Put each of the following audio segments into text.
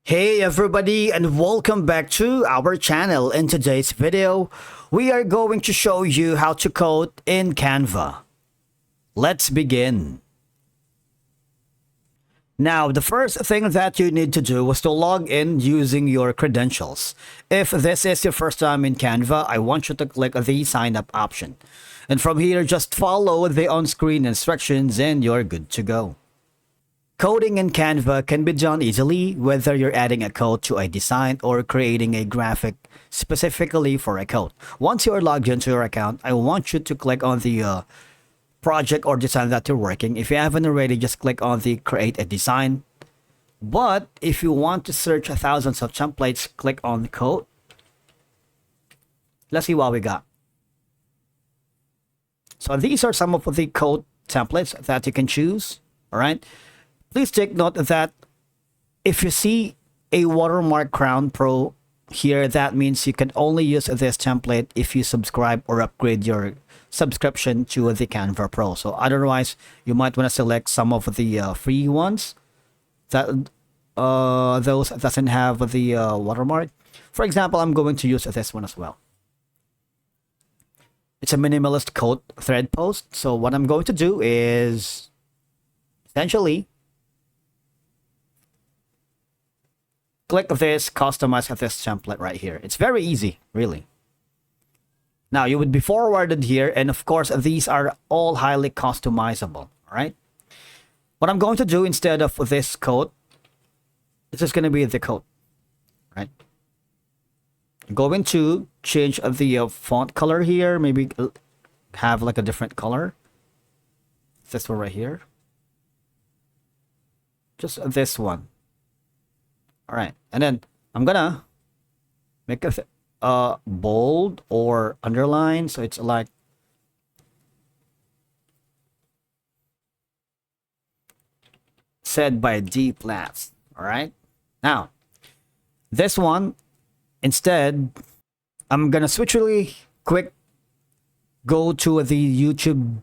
Hey everybody, and welcome back to our channel. In today's video, we are going to show you how to code in Canva. Let's begin. Now, the first thing that you need to do is to log in using your credentials. If this is your first time in Canva, I want you to click the sign up option. And from here, just follow the on-screen instructions and you're good to go. Coding in Canva can be done easily, whether you're adding a code to a design or creating a graphic specifically for a code. Once you're logged into your account, I want you to click on the project or design that you're working. If you haven't already, just click on the create a design. But if you want to search thousands of templates, click on the code. Let's see what we got. So these are some of the code templates that you can choose. All right. Please take note that if you see a watermark Crown Pro here, that means you can only use this template if you subscribe or upgrade your subscription to the Canva Pro. So otherwise, you might want to select some of the free ones that those doesn't have the watermark. For example, I'm going to use this one as well. It's a minimalist code thread post. So what I'm going to do is essentially click this, customize this template right here. It's very easy, really. Now, you would be forwarded here, and of course, these are all highly customizable, all right? What I'm going to do instead of this code, this is going to be the code, right? I'm going to change the font color here, maybe have like a different color. This one right here. Just this one. All right, and then I'm gonna make a bold or underline, so it's like said by D Plats. All right, now this one instead, I'm gonna switch really quick. Go to the YouTube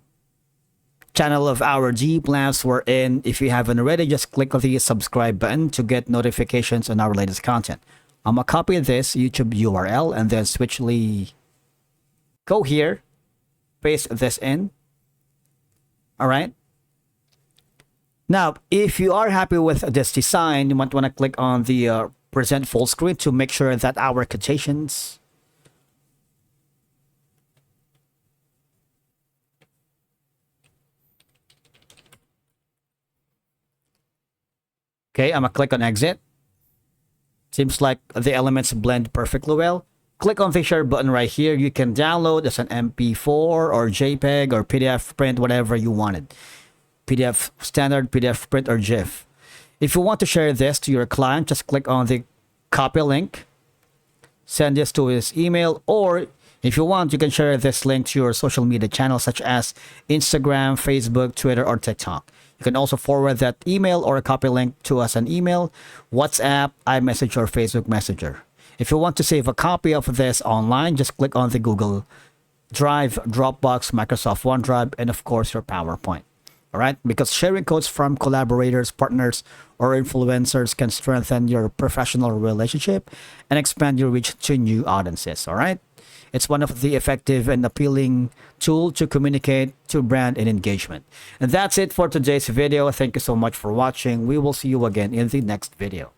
channel of our G Plans we're in. If you haven't already, just click on the subscribe button to get notifications on our latest content. I'm gonna copy this YouTube URL and then go here, paste this in. All right. Now, if you are happy with this design, you might want to click on the present full screen to make sure that our quotations okay, I'm gonna click on exit. Seems like the elements blend perfectly well. Click on the share button right here. You can download as an MP4 or JPEG or PDF print, whatever you wanted. PDF standard, PDF print, or GIF. If you want to share this to your client, just click on the copy link. Send this to his email, or if you want, you can share this link to your social media channels such as Instagram, Facebook, Twitter, or TikTok. You can also forward that email or a copy link to us an email, WhatsApp, iMessage, or Facebook Messenger. If you want to save a copy of this online, just click on the Google Drive, Dropbox, Microsoft OneDrive, and of course your PowerPoint. All right, because sharing codes from collaborators, partners, or influencers can strengthen your professional relationship and expand your reach to new audiences. All right. It's one of the effective and appealing tool to communicate to brand and engagement. And that's it for today's video. Thank you so much for watching. We will see you again in the next video.